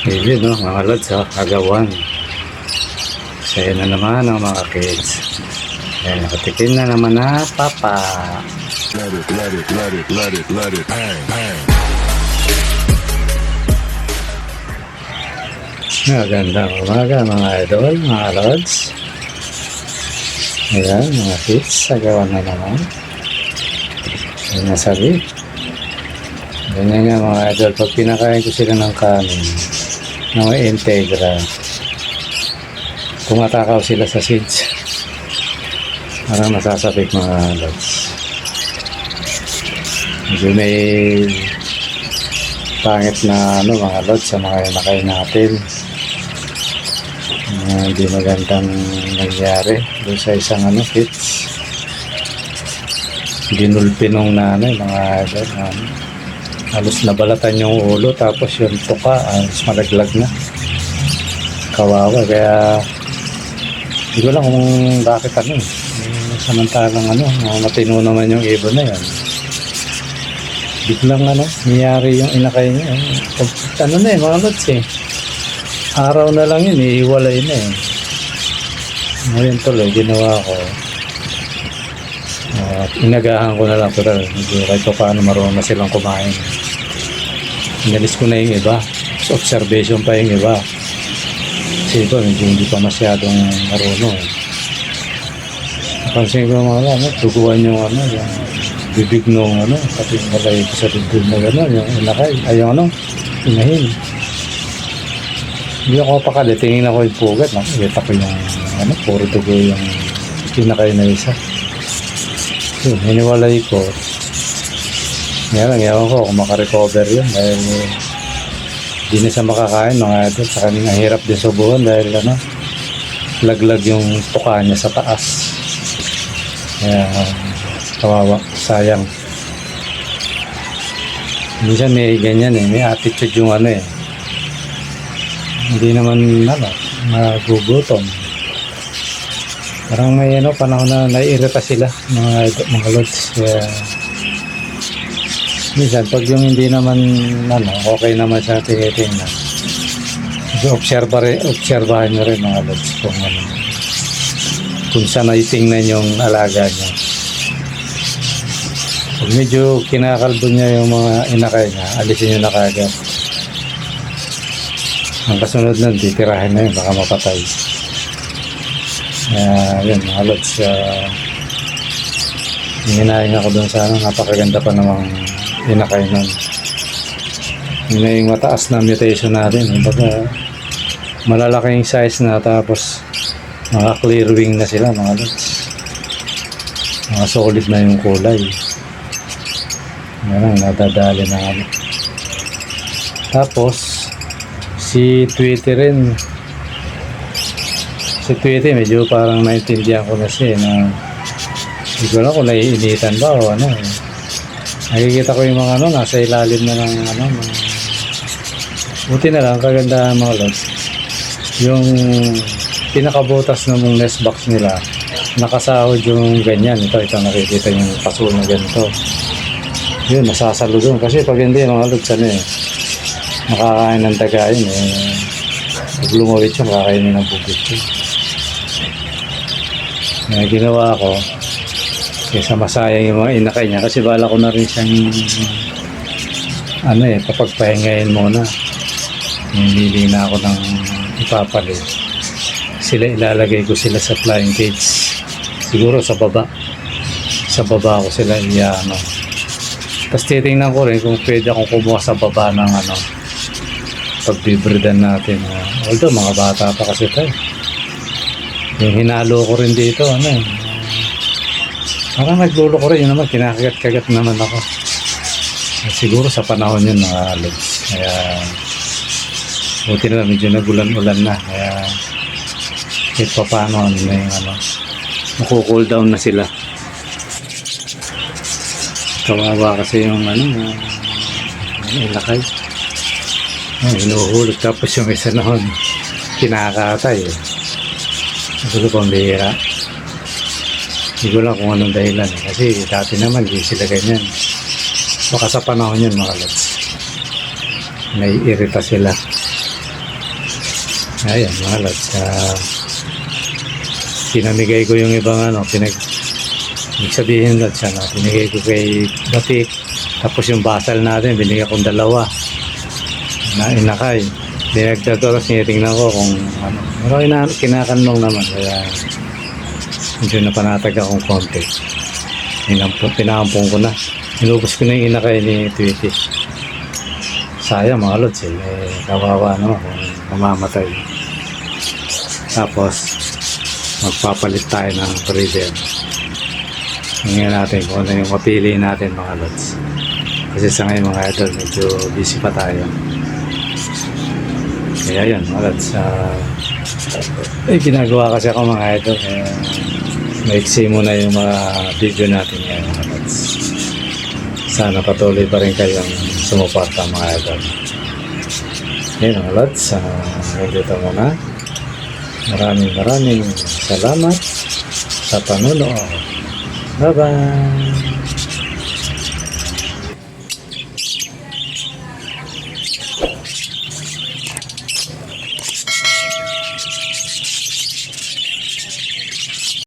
Yun, no, mga lods, agawan. Saya na naman ang mga kids. Ayan, nakatikim na naman na papa. Let it, let it, let it, let it, let it hang, hang. Magandang umaga mga idol, mga lods. Ayan, mga kids, agawan na naman. Ayan nasabi. Ganyan nga mga idol, pag pinakain ko sila ng kanin, ng integra, tumatakaw sila sa seeds. Parang nasasabik mga lods. Medyo may pangit na mga lods sa mga nakain natin. Hindi magandang nangyari doon sa isang kids. Ginulpi nung nanay mga idol. Halos nabalatan yung ulo, tapos yung tuka halos malaglag na. Kawawa, kaya hindi ko lang kung bakit samantalang matino naman yung ibon na yan. Biglang nangyari yung inakay niya. Mga lods araw na lang yun, iiwalay na Ngayon tuloy, ginawa ko. Inagahan ko na lang, pero hindi kahit paano marunong na silang kumain. Inalis ko na yung iba. So, observation pa yung iba. Kasi ito, hindi pa masyadong marunong. Napansin ko tuguan yung yung bibig nung pati malay ko sa bibig na yung inakay, yung inahin. Hindi ako pakali, tingin ako yung pugat, kita ko yung puro dugo yung inakay na isa. So, hiniwalay ko. Ngayon ko kung makarecover yun dahil hindi na siya makakain mga idol. Sa kanina hirap din subuhan dahil laglag yung tuka niya sa taas. Kaya kawawa, sayang. Minsan may ganyan may attitude yung hindi naman magugutom. Parang may panahon na naiirita sila mga lods. Kaya minsan pag yung hindi naman okay naman sa tinitingnan, obserbahan nyo rin mga lods kung saan naitingnan yung alaga nyo. Pag medyo kinakalbo niya yung mga inakay niya, alisin nyo na kagad. Ang kasunod nun, titirahin na yun, baka mapatay. Yun mga lods, hinahin ako doon sa napakaganda pa namang inakay nun. Yun na yung mataas na mutation natin. Baga, malalaking size na, tapos mga clear wing na sila mga lods. Mga solid na yung kulay. Yan, nadadali na Tapos si Tweety rin, medyo parang naintindihan ko na siya na hindi ko alam kung naiinitan ba o nakikita ko yung mga nasa ilalim na ng buti na lang, kagandahan mga lods, yung pinakabutas na mong nest box nila, nakasahod yung ganyan. Ito nakikita yung paso na ganito. Yun, nasasalo doon. Kasi pag hindi mga lods, makakain ng tagayin pag lumawit siya, makakainin ng bubit siya. Ginawa ko kaysa masayang yung mga inakay niya, kasi bala ko na rin siyang papagpahingayin muna. Nilili na ako ng ipapalit. Ilalagay ko sila sa flying cage, siguro sa baba ko sila tapos titingnan ko rin kung pwede akong kumuha sa baba ng pagbibridan natin. Although mga bata pa kasi tayo, yung hinalo ko rin dito parang naglulo ko rin, yun naman kinakagat-kagat naman ako. Siguro sa panahon yun mga lods, kaya buti na medyo nagulan-ulan na, kaya kahit pa paano maku-cool down na sila. Kawawa kasi yung ilakay. Hinuhulog, tapos yung isa noon kinakatay Gusto ko bihira. Hindi ko lang kung anong dahilan kasi dati naman di sila ganyan. Baka sa panahon yun mga lods, naiirita sila. Ayan, mga lods. Pinamigay ko yung ibang ibig sabihin lods, pinigay ko kay Batik. Tapos yung basal natin, binigay kong 2 na inakay. Dinagdag ko, tapos tinitingnan ko kung ano. Pero kinakanong naman, kaya medyo napanatag akong konti. Pinampong ko na. Inubos ko na yung inakay ni Tweety. Sayang mga lods, kawawa naman kung mamamatay. Tapos, magpapalit tayo ng breeder. Tingnan natin kung ano yung mapili natin mga lods. Kasi sa ngayon mga idol, medyo busy pa tayo. Kaya yun mga lods. Ginagawa kasi ako mga idol. Maiksi muna yung mga video natin ngayon mga lods. Sana patuloy pa rin kayong sumuporta mga idol. Ngayon mga lods, nandito muna. Maraming salamat sa panonood. Bye-bye!